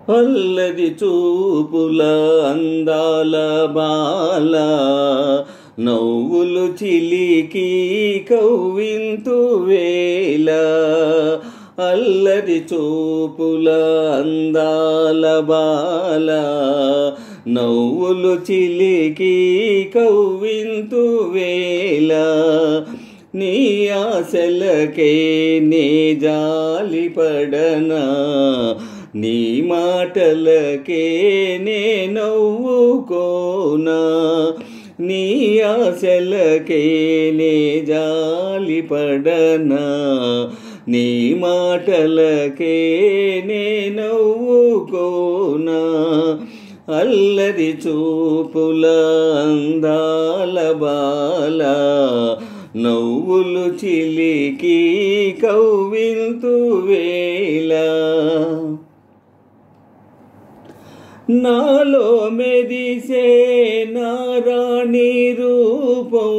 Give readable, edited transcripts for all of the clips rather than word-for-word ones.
అల్లరి చూపుల అందాల బాల నవ్వులు చిలికి కవ్వింతు వేళ అల్లరి చూపుల అందాల బాల నవ్వులు చిలికి కవ్వింతు వేళ నీ ఆశలకే నే జాలిపడనా నీ మాటలకే నే నవ్వుకోనా నీ ఆశలకే నే జాలిపడనా నీ మాటలకే నే నవ్వుకోనా అల్లరి చూపుల అందాల బాల నవ్వులు చిలికి కవ్వింతు వేళ నాలో మెరిసే నారాణి రూపం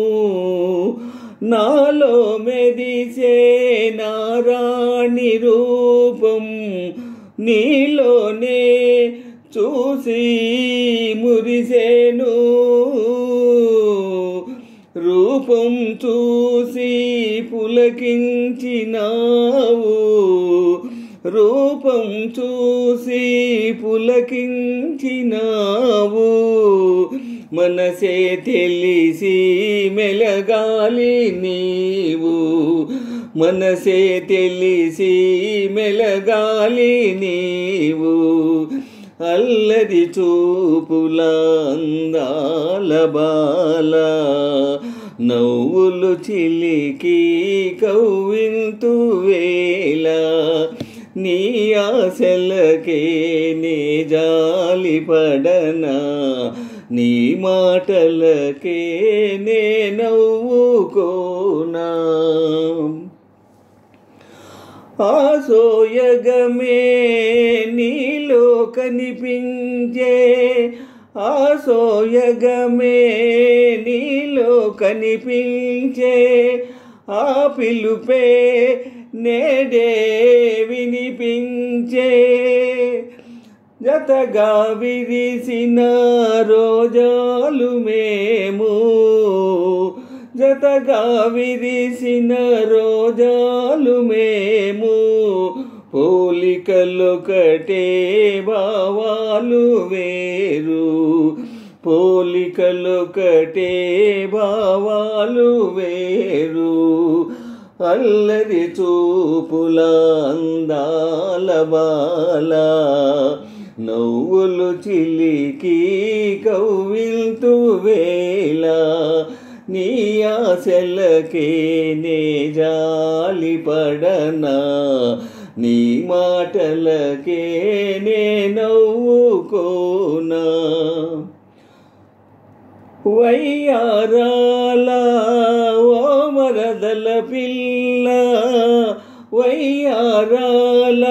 నాలో మెరిసే నారాణి రూపం నీలోనే చూసి మురిసేను రూపం చూసి పులకించినావు రూపం చూసి పులకించినావు మనసే తెలిసి మెలగాలి నీవు మనసే తెలిసి మెలగాలి నీవు అల్లరి చూపుల అందాల బాల నవ్వులు చిలికి కవ్వింతు వేళ నీ ఆశలకే నే జాలిపడనా నీ మాటలకే నే నవ్వుకోనా ఆ సోయగమే నీలో కనిపించే ఆ సోయగమే నీలో కనిపించే ఆ పిలుపే నేడే వినిపించే జతగా విరిసిన రోజాలు మేము జతగా విరిసిన రోజాలు మేము పోలికలొకటే భావాలు వేరు పోలికలొకటే భావాలు వేరు అల్లరి చూపుల అందాల బాల నవ్వులు చిలికి కవ్వింతు వేళ నీ ఆశలకే నే జాలిపడనా నీ మాటలకే నే నవ్వుకోనా వయ్యారాల ఓ మరదల పిల్ల వయ్యారాల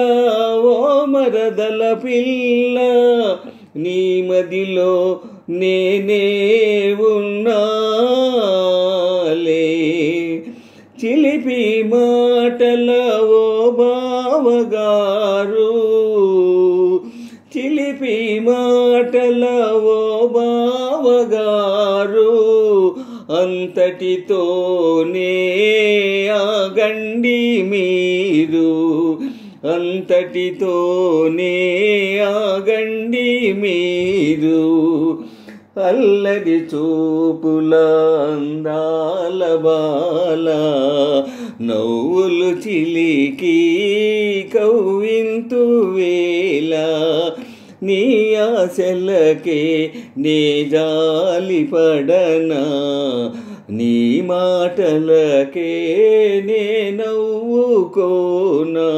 ఓ మరదల పిల్ల నీ మదిలో నేనే ఉన్నాలే చిలిపి మాటల ఓ బావగారు చిలిపి మాటల ఓ బావగారు అంతటితోనే ఆగండి మీరు అంతటితోనే ఆగండి మీరు అల్లరి చూపుల అందాల బాల నవ్వులు చిలికి కవ్వింతు వేళ నీ ఆశలకే నే జాలిపడనా నీ మాటలకే నే నవ్వుకోనా